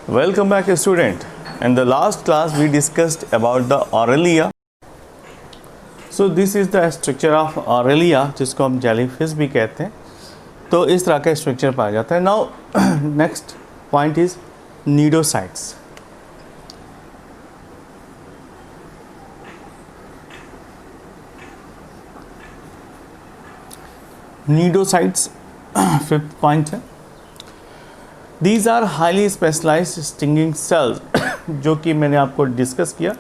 Welcome back, student. In the last class, we discussed about the Aurelia. So this is the structure of Aurelia, जिसको हम jellyfish भी कहते हैं. तो इस तरह का स्ट्रक्चर पाया जाता है. Now next point is nidocytes. Nidocytes fifth point है. These are highly specialized stinging cells जो कि मैंने आपको डिस्कस किया.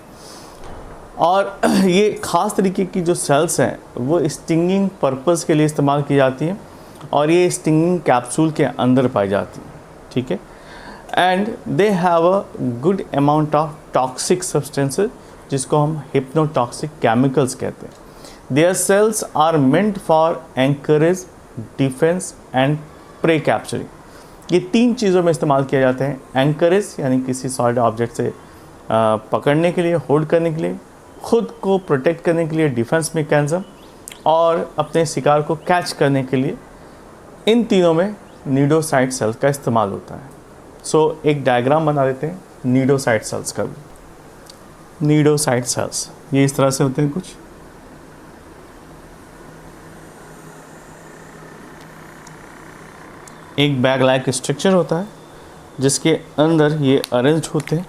और ये ख़ास तरीके की जो सेल्स हैं वो स्टिंगिंग पर्पस के लिए इस्तेमाल की जाती हैं और ये स्टिंगिंग कैप्सूल के अंदर पाई जाती हैं. ठीक है. And they have a good amount of toxic substances जिसको हम हिप्नोटॉक्सिक केमिकल्स कहते हैं. Their cells are meant for anchorage, defence and prey capturing. ये तीन चीज़ों में इस्तेमाल किया जाता है. एंकरेज यानी किसी सॉलिड ऑब्जेक्ट से पकड़ने के लिए, होल्ड करने के लिए, खुद को प्रोटेक्ट करने के लिए डिफेंस मैकेनिज्म, और अपने शिकार को कैच करने के लिए. इन तीनों में निडोसाइट सेल्स का इस्तेमाल होता है. सो एक डायग्राम बना देते हैं निडोसाइट सेल्स का भी. निडोसाइट सेल्स ये इस तरह से होते हैं कुछ. एक बैग लाइक स्ट्रक्चर होता है जिसके अंदर ये अरेंज होते हैं.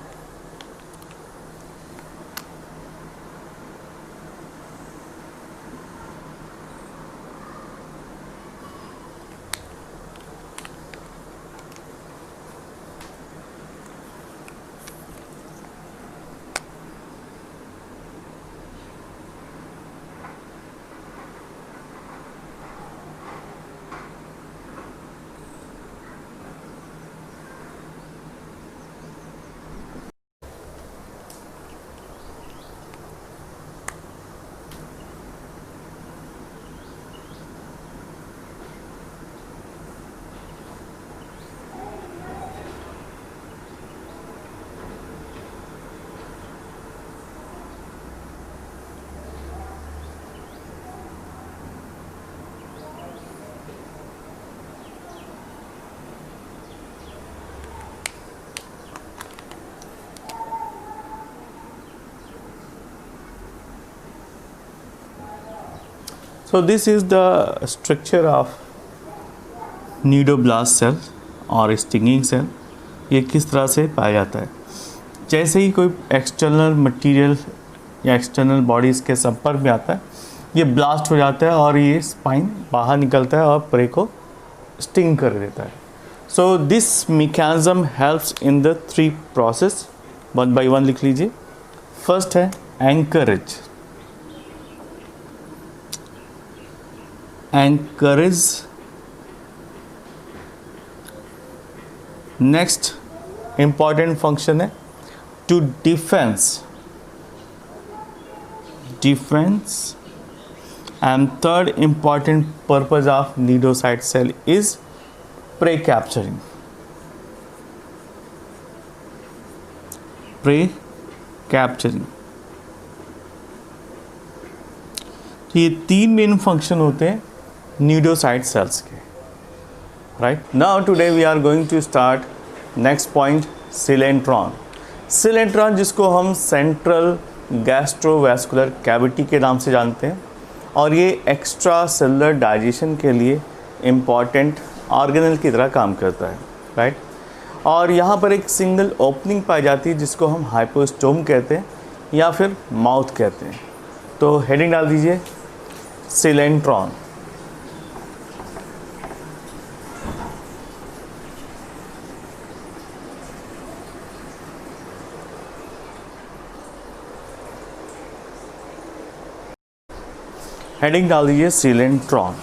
So this is the structure of nidoblast cell और स्टिंगिंग सेल. ये किस तरह से पाया जाता है. जैसे ही कोई एक्सटर्नल मटेरियल या एक्सटर्नल बॉडीज़ के संपर्क में आता है ये ब्लास्ट हो जाता है और ये स्पाइन बाहर निकलता है और प्रे को स्टिंग कर देता है. So this mechanism helps in the three process. One by one लिख लीजिए. फर्स्ट है anchorage. Anchorage. Next important function है to defence. Defence. And third important purpose of cnidocyte cell is prey capturing. Prey capturing. ये तीन main function होते हैं nidocyte cells के. Right now today we are going to start next point, coelentron. coelentron जिसको हम central gastrovascular cavity के नाम से जानते हैं और ये एक्स्ट्रा सेलुलर डाइजेशन के लिए इम्पॉर्टेंट ऑर्गेनल की तरह काम करता है. राइट. और यहाँ पर एक सिंगल ओपनिंग पाई जाती है जिसको हम हाइपोस्टोम कहते हैं या फिर माउथ कहते हैं. तो हेडिंग डाल दीजिए coelentron. हेडिंग डाल दीजिए coelentron.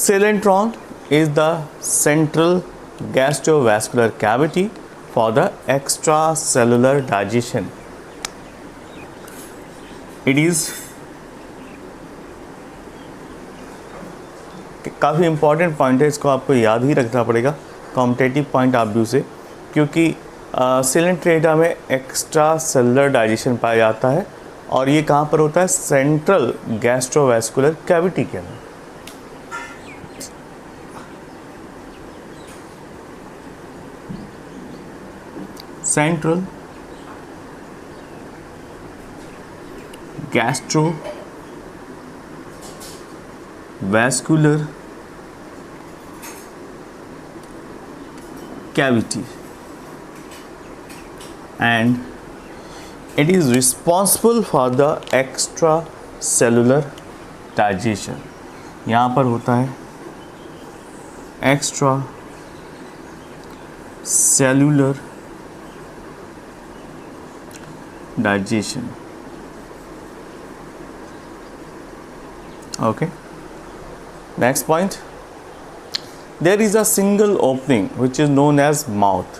Coelentron is the central gastrovascular cavity for the extracellular digestion. It is काफ़ी इंपॉर्टेंट पॉइंट है, इसको आपको याद ही रखना पड़ेगा कॉम्पिटेटिव पॉइंट ऑफ व्यू से, क्योंकि सिलेंट्रेटा में एक्स्ट्रा सेलुलर डाइजेशन पाया जाता है और ये कहाँ पर होता है? सेंट्रल गैस्ट्रोवैस्कुलर कैविटी के अंदर। Central gastrovascular cavity and it is responsible for the extracellular digestion। यहाँ पर होता है extracellular digestion। Okay, next point, there is a single opening which is known as mouth।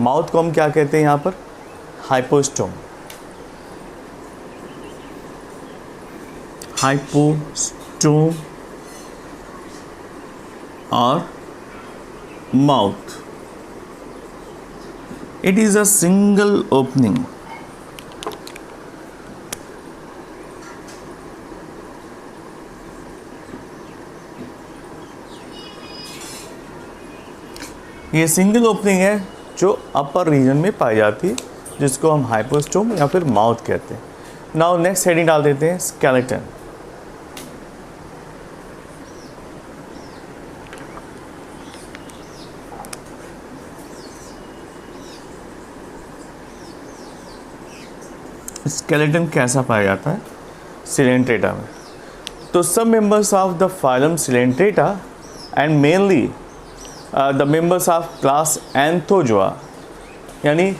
Mouth को हम क्या कहते हैं यहाँ पर? हाइपोस्टोम। हाइपोस्टोम और mouth, it is a single opening. ये सिंगल ओपनिंग है जो अपर रीजन में पाई जाती है, जिसको हम हाइपोस्टोम या फिर माउथ कहते हैं। नाउ नेक्स्ट हेडिंग डाल देते हैं स्केलेटन। स्केलेटन कैसा पाया जाता है? सिलेंट्रेटा में। तो सब members of the phylum Coelenterata and mainly the members of class Anthozoa, यानी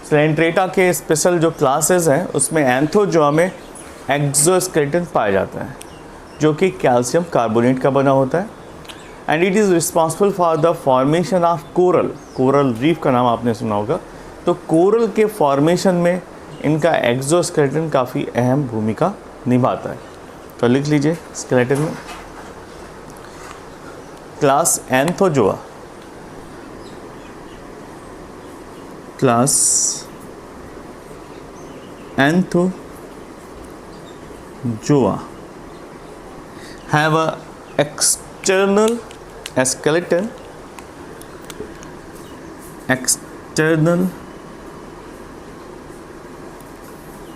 सिलेंट्रेटा के स्पेशल जो क्लासेस हैं उसमें एंथोजोआ में एक्सोस्केलेटन पाया जाता है जो कि कैल्शियम कार्बोनेट का बना होता है and it is responsible for the formation of coral. Coral reef का नाम आपने सुना होगा। तो कोरल के फॉर्मेशन में इनका एक्सोस्केलेटन काफ़ी अहम भूमिका निभाता है। तो लिख लीजिए स्केलेटन में class Anthozoa, class Anthozoa have a external skeleton, external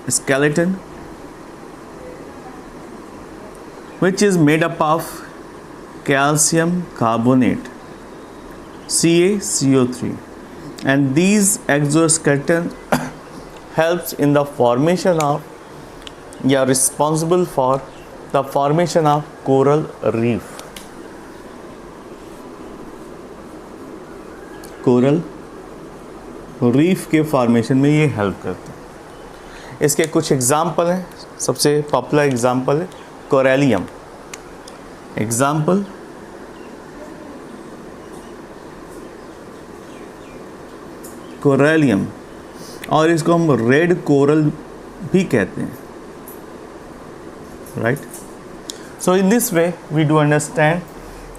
skeleton which is made up of calcium carbonate CaCO3, and these exoskeleton helps in the formation of, yeah, responsible for the formation of coral reef, coral reef के formation में ये help करते हैं। इसके कुछ example हैं। सबसे popular example है कोरेलियम। एग्जाम्पल कोरेलियम, और इसको हम रेड कोरल भी कहते हैं, right. So in this way we do understand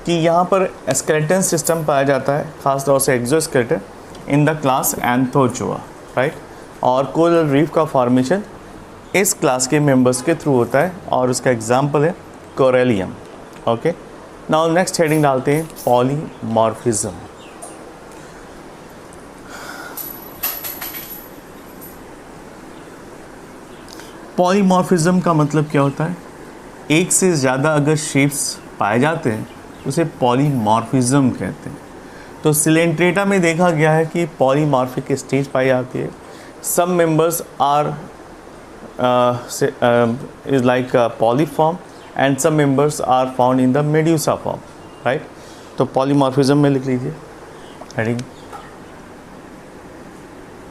कि यहाँ पर स्केलेटन सिस्टम पाया जाता है, खासतौर से exoskeleton in the class Anthozoa, right. और कोरल रीफ का फॉर्मेशन इस क्लास के मेंबर्स के थ्रू होता है और उसका एग्जाम्पल है Corallium. Okay, now next heading डालते हैं पॉलीमॉर्फिज्म। पॉलीमॉर्फिज्म का मतलब क्या होता है? एक से ज़्यादा अगर शेप्स पाए जाते हैं उसे पॉलीमॉर्फिज्म कहते हैं। तो सिलेंट्रेटा में देखा गया है कि पॉलीमॉर्फिक स्टेज पाई जाती है। Some members are is like polyform and some members are found in the medusa form, right. तो पॉलीमॉर्फिज्म में लिख लीजिए हेडिंग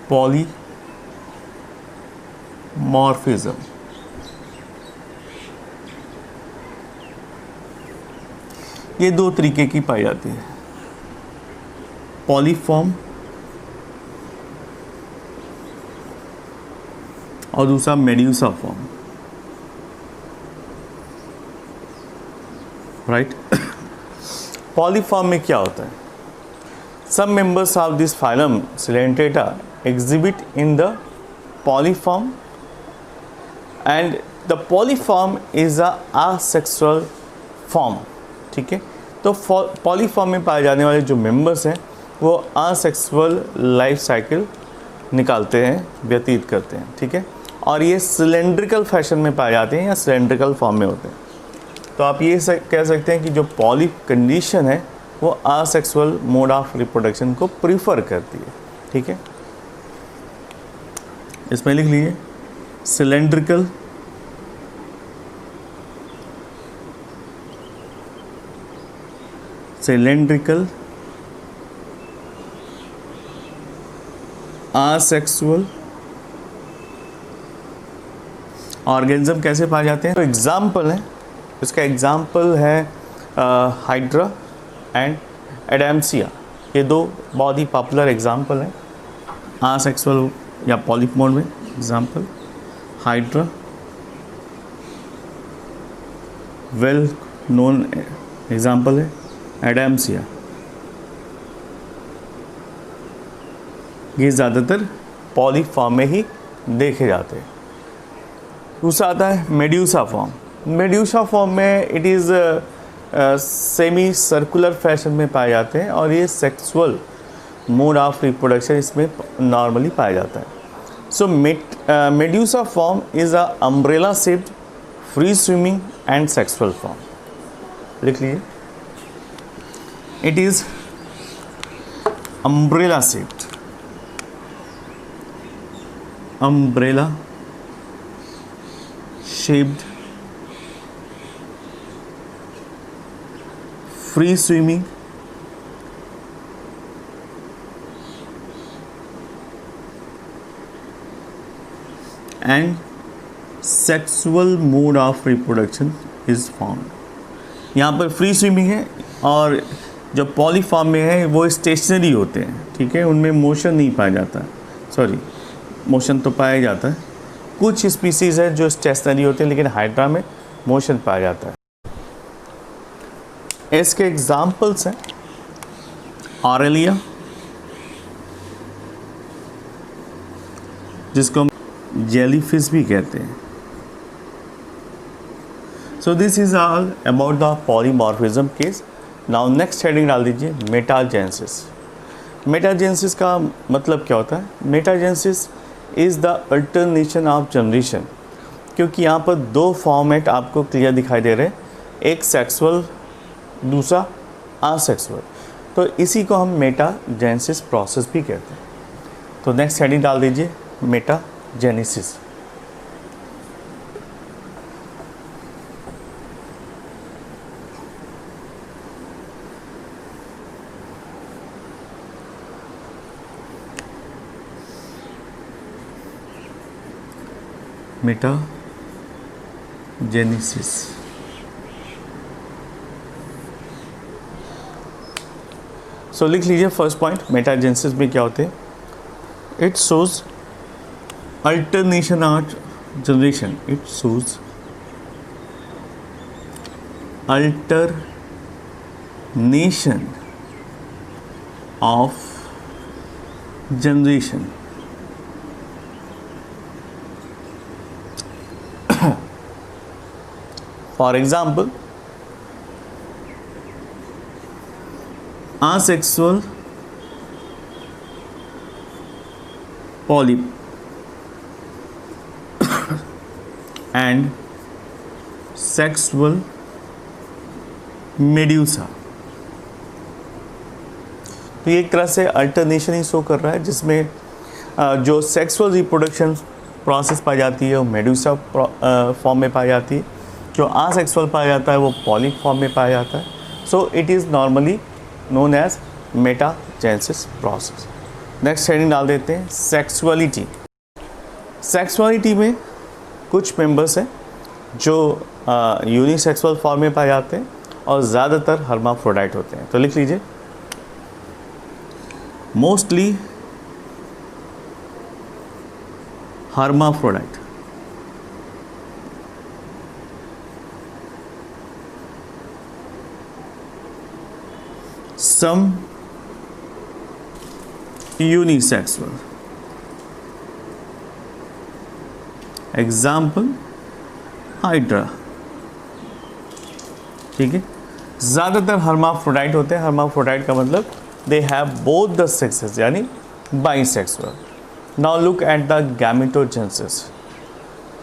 पॉलीमॉर्फिज्म। ये दो तरीके की पाई जाती है, पॉलीफॉर्म और दूसरा मेड्यूसा फॉर्म, राइट। पॉलीफॉर्म में क्या होता है? some members of this phylum Coelentata exhibit in the polyform, and the polyform is a asexual form. ठीक है, तो पॉलीफॉर्म में पाए जाने वाले जो मेंबर्स हैं वो असेक्सुअल लाइफ साइकिल निकालते हैं, व्यतीत करते हैं. ठीक है, और ये सिलेंड्रिकल फैशन में पाए जाते हैं या सिलेंड्रिकल फॉर्म में होते हैं. तो आप ये कह सकते हैं कि जो पॉली कंडीशन है वो असेक्सुअल मोड ऑफ रिप्रोडक्शन को प्रीफर करती है. ठीक है, इसमें लिख लीजिए सिलेंड्रिकल असेक्सुअल ऑर्गेनिज्म कैसे पाए जाते हैं. तो एग्जाम्पल है, इसका एग्जाम्पल है हाइड्रा एंड एडेम्सिया. ये दो बहुत ही पॉपुलर एग्जाम्पल हैं असेक्सुअल या पॉलिप मोड में. Example hydra, well known example है एडेम्सिया. ये ज़्यादातर पॉलीफॉर्म में ही देखे जाते हैं. दूसरा आता है मेड्यूसा फॉर्म. मेड्यूसा फॉर्म में it is semi circular fashion में पाए जाते हैं और ये सेक्सुअल मोड ऑफ रिप्रोडक्शन इसमें नॉर्मली पाया जाता है. So medusa form is a umbrella shaped free swimming and sexual form. लिख लीजिए, it is umbrella shaped, umbrella shaped free swimming and sexual mode of reproduction is found. यहाँ पर free swimming है और जो पॉलीफॉर्म में है वो स्टेशनरी होते हैं. ठीक है, उनमें मोशन नहीं पाया जाता. सॉरी, मोशन तो पाया जाता है. कुछ स्पीसीज़ है जो स्टेशनरी होते हैं लेकिन हाइड्रा में मोशन पाया जाता है. इसके एग्जाम्पल्स हैं ऑरेलिया, जिसको हम जेलीफिश भी कहते हैं. So this is all about the polymorphism case. Now next heading डाल दीजिए मेटाजेनेसिस. मेटाजेनेसिस का मतलब क्या होता है. Metagenesis is the alternation of generation, क्योंकि यहाँ पर दो फॉर्मेट आपको क्लियर दिखाई दे रहे हैं, एक सेक्सुअल दूसरा असेक्सुअल. तो इसी को हम मेटाजेनेसिस प्रोसेस भी कहते हैं. तो नेक्स्ट हेडिंग डाल दीजिए मेटाजेनेसिस. मेटाजेनेसिस. सो लिख लीजिए फर्स्ट पॉइंट, मेटाजेनेसिस में क्या होते हैं. It shows alternation of generation. It shows alternation of generation. For example, asexual polyp and sexual medusa. तो ये एक तरह से अल्टरनेशन ही शो कर रहा है, जिसमें जो सेक्सुअल रिप्रोडक्शन प्रोसेस पाई जाती है वो मेडुसा फॉर्म में पाई जाती है, जो असेक्सुअल पाया जाता है वो पॉलिप फॉर्म में पाया जाता है. So it is normally known as metagenesis process. Next heading डाल देते हैं सेक्सुअलिटी. सेक्सुअलिटी में कुछ मेंबर्स हैं जो यूनिसेक्सुअल फॉर्म में पाए जाते हैं और ज़्यादातर हर्माफ्रोडाइट होते हैं. तो लिख लीजिए mostly hermaphrodite. Some unisexual. Example hydra. ठीक है, ज़्यादातर हर्माफ्रोडाइट होते हैं। हर्माफ्रोडाइट का मतलब they have both the sexes, यानी bisexual. Now look at the gametogenesis.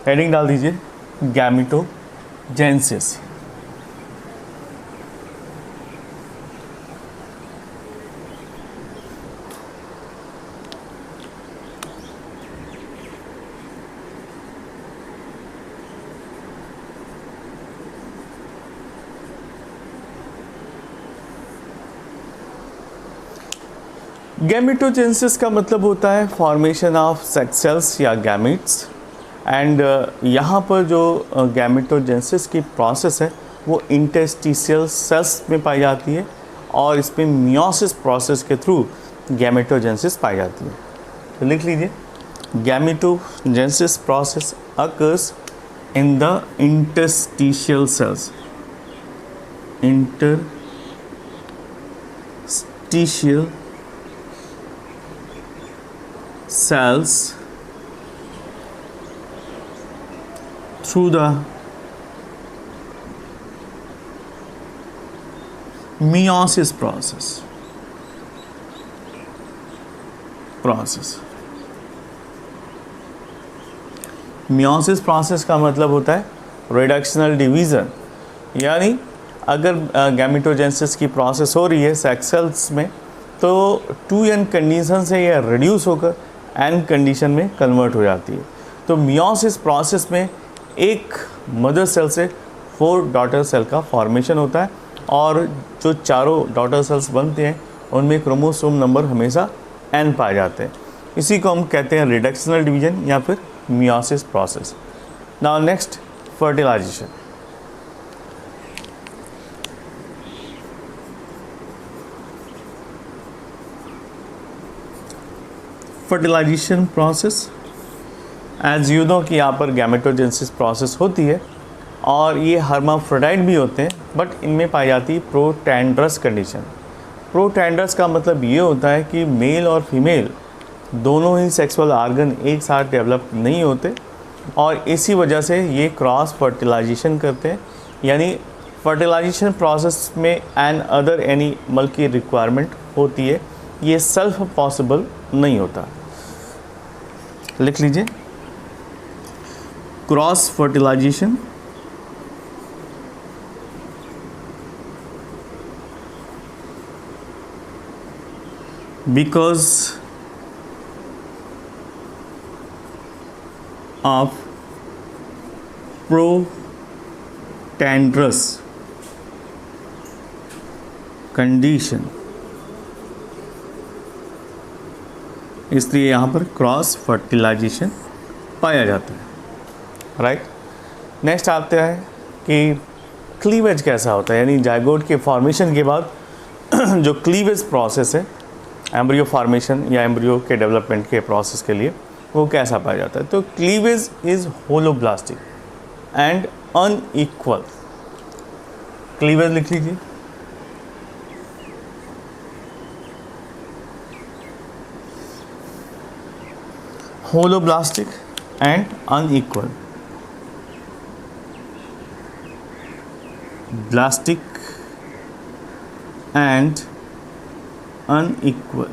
Heading डाल दीजिए गैमेटोजेनेसिस। गैमेटोजेनेसिस का मतलब होता है फॉर्मेशन ऑफ सेक्स सेल्स या गैमेट्स। एंड यहाँ पर जो गैमेटोजेनेसिस की प्रोसेस है वो इंटरस्टिशियल सेल्स में पाई जाती है, और इसमें मियोसिस प्रोसेस के थ्रू गैमेटोजेनेसिस पाई जाती है। तो लिख लीजिए, gametogenesis process occurs in the interstitial cells. Interstitial cells through the meiosis process. meiosis process का मतलब होता है रिडक्शनल डिवीज़न, यानी अगर गैमेटोजेनेसिस की प्रोसेस हो रही है सेक्स सेल्स में, तो 2n कंडीशन से यह रिड्यूस होकर n कंडीशन में कन्वर्ट हो जाती है। तो मियोसिस प्रोसेस में एक मदर सेल से 4 डॉटर सेल का फॉर्मेशन होता है, और जो चारों डॉटर सेल्स बनते हैं उनमें क्रोमोसोम नंबर हमेशा n पाए जाते हैं। इसी को हम कहते हैं रिडक्शनल डिवीजन या फिर meiosis process. Now next, fertilisation. Fertilisation process, as you know कि यहाँ पर गैमेटोजेनेसिस प्रोसेस होती है, और ये हर्माफ्रोडाइट भी होते हैं, बट इनमें पाई जाती है प्रोटैंड्रस कंडीशन। प्रोटैंड्रस का मतलब ये होता है कि मेल और फीमेल दोनों ही सेक्सुअल ऑर्गन एक साथ डेवलप नहीं होते, और इसी वजह से ये क्रॉस फर्टिलाइजेशन करते हैं। यानी फर्टिलाइजेशन प्रोसेस में एन अदर एनिमल की रिक्वायरमेंट होती है, ये सेल्फ पॉसिबल नहीं होता। लिख लीजिए, cross fertilisation because of protandrous condition, इसलिए यहाँ पर क्रॉस फर्टिलाइजेशन पाया जाता है। राइट, नेक्स्ट आते हैं कि क्लीवेज कैसा होता है, यानी जाइगोट के फॉर्मेशन के बाद जो क्लीवेज प्रोसेस है एम्ब्रियो फॉर्मेशन या एम्ब्रियो के डेवलपमेंट के प्रोसेस के लिए, वो कैसा पाया जाता है। तो cleavage is holoblastic and unequal. Cleavage लिख लीजिए, holoblastic and unequal. Blastic and unequal.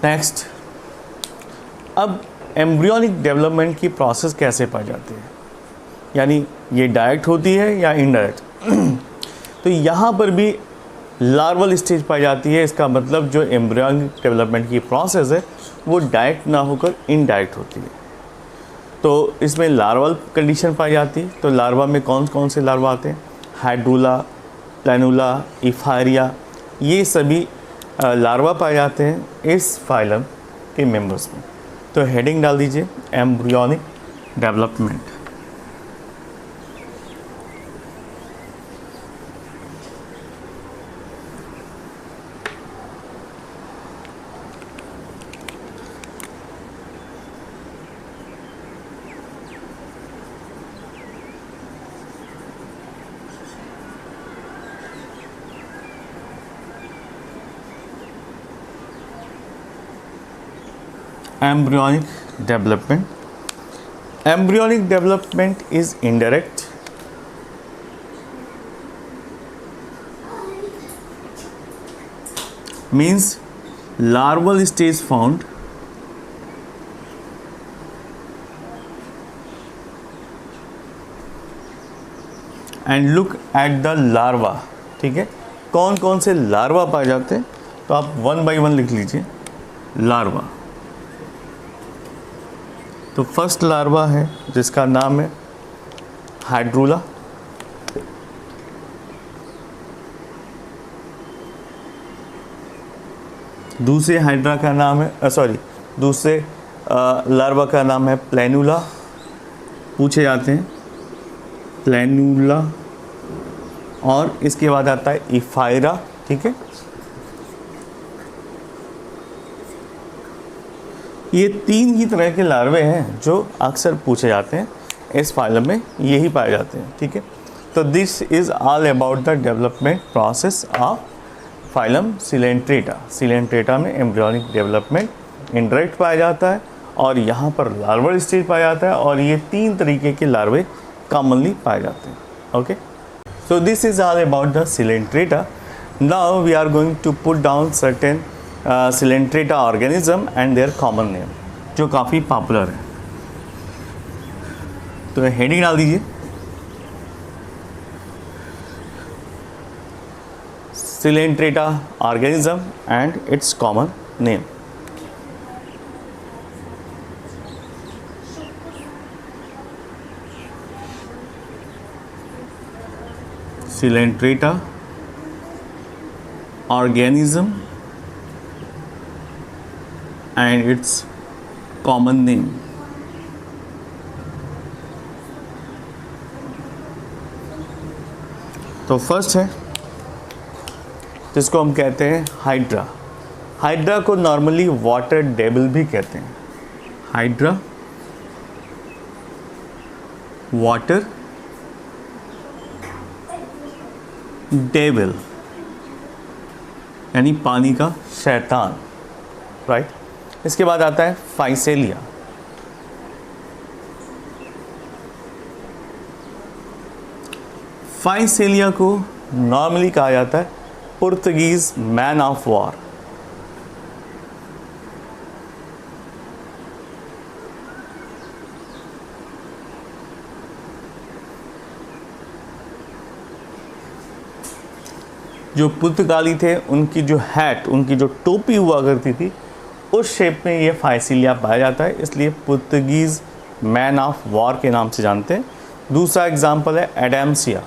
Next, अब एम्ब्रियोनिक डेवलपमेंट की प्रोसेस कैसे पाई जाती है, यानी ये डायरेक्ट होती है या इनडायरेक्ट। तो यहाँ पर भी लार्वल स्टेज पाई जाती है। इसका मतलब जो एम्ब्रियोनिक डेवलपमेंट की प्रोसेस है वो डायरेक्ट ना होकर इनडायरेक्ट होती है। तो इसमें लार्वल कंडीशन पाई जाती है। तो लार्वा में कौन कौन से लार्वा आते हैं, हाइड्रूला, प्लानुला, इफायरिया, ये सभी लार्वा पाए जाते हैं इस फाइलम के मेंबर्स में। तो हेडिंग डाल दीजिए embryonic development. embryonic development. Embryonic development is indirect. Means larval stage found and look at the larva. ठीक है, कौन कौन से लार्वा पाए जाते हैं, तो आप 1 by 1 लिख लीजिए. लार्वा, तो फर्स्ट लार्वा है जिसका नाम है हाइड्रूला. दूसरे हाइड्रा का नाम है दूसरे लार्वा का नाम है प्लेनुला. पूछे जाते हैं प्लेनुला. और इसके बाद आता है इफायरा. ठीक है, ये 3 ही तरह के लार्वे हैं जो अक्सर पूछे जाते हैं इस फाइलम में, यही पाए जाते हैं. ठीक है, तो this is all about the development process of phylum Coelenterata. Coelenterata में एम्ब्रियोनिक डेवलपमेंट इंडायरेक्ट पाया जाता है और यहाँ पर लार्वल स्टेज पाया जाता है, और ये 3 तरीके के लार्वे कॉमनली पाए जाते हैं. Okay, so this is all about the Coelenterata. Now we are going to put down certain Coelenterata organism and their common name, जो काफ़ी पॉपुलर है. तो हेडिंग डाल दीजिए Coelenterata organism and its common name. Coelenterata organism and its common name. तो first है जिसको हम कहते हैं हाइड्रा. हाइड्रा को नॉर्मली वाटर डेविल भी कहते हैं. हाइड्रा वाटर डेविल यानी पानी का शैतान. राइट, इसके बाद आता है फाइसेलिया. फाइसेलिया को नॉर्मली कहा जाता है पुर्तगीज मैन ऑफ वॉर. जो पुर्तगाली थे उनकी जो हैट, उनकी जो टोपी हुआ करती थी, उस शेप में ये फाइसेलिया पाया जाता है, इसलिए पुर्तगीज मैन ऑफ वॉर के नाम से जानते हैं. दूसरा एग्जाम्पल है एडम्सिया.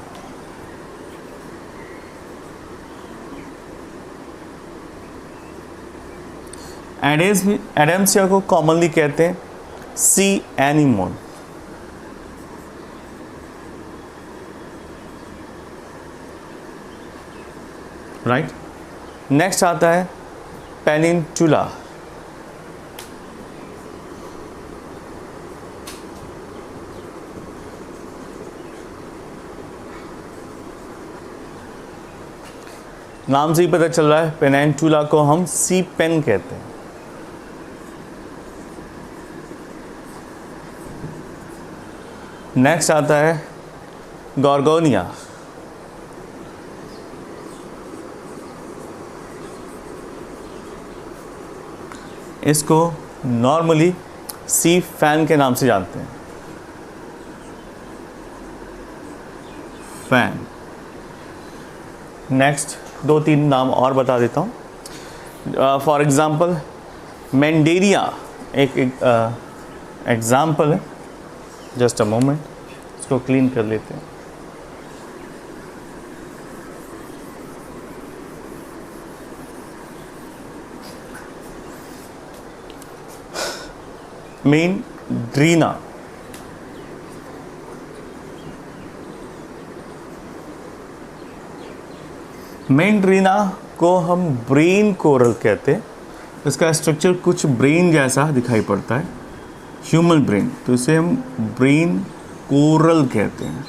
एडम्सिया को कॉमनली कहते हैं सी एनीमोन. राइट, नेक्स्ट आता है पेनिनसुला. नाम से ही पता चल रहा है, पेनिनसुला को हम सी पेन कहते हैं. नेक्स्ट आता है गॉर्गोनिया. इसको नॉर्मली सी फैन के नाम से जानते हैं. फैन. नेक्स्ट 2-3 नाम और बता देता हूँ. फॉर एग्ज़ाम्पल मेंडेरिया एक एग्ज़ाम्पल है. जस्ट अ मोमेंट, इसको क्लीन कर लेते हैं. मेंड्रीना. मेंड्रीना को हम ब्रेन कोरल कहते हैं. इसका स्ट्रक्चर कुछ ब्रेन जैसा दिखाई पड़ता है, ह्यूमन ब्रेन, तो इसे हम ब्रेन कोरल कहते हैं.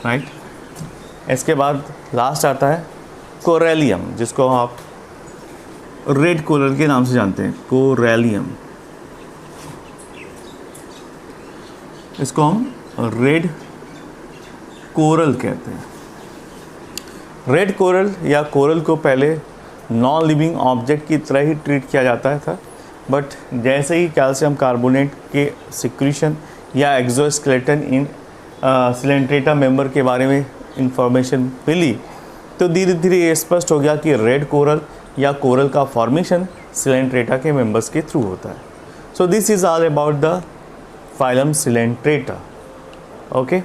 राइट, इसके बाद लास्ट आता है कोरेलियम, जिसको आप रेड कोरल के नाम से जानते हैं. कोरेलियम. इसको हम रेड कोरल कहते हैं। रेड कोरल या कोरल को पहले नॉन लिविंग ऑब्जेक्ट की तरह ही ट्रीट किया जाता था, बट जैसे ही कैल्शियम कार्बोनेट के सिक्रीशन या एक्सोस्केलेटन इन सिलेंट्रेटा मेंबर के बारे में इंफॉर्मेशन मिली, तो धीरे धीरे ये स्पष्ट हो गया कि रेड कोरल या कोरल का फॉर्मेशन सिलेंट्रेटा के मेंबर्स के थ्रू होता है। So this is all about the phylum Coelenterata. Okay.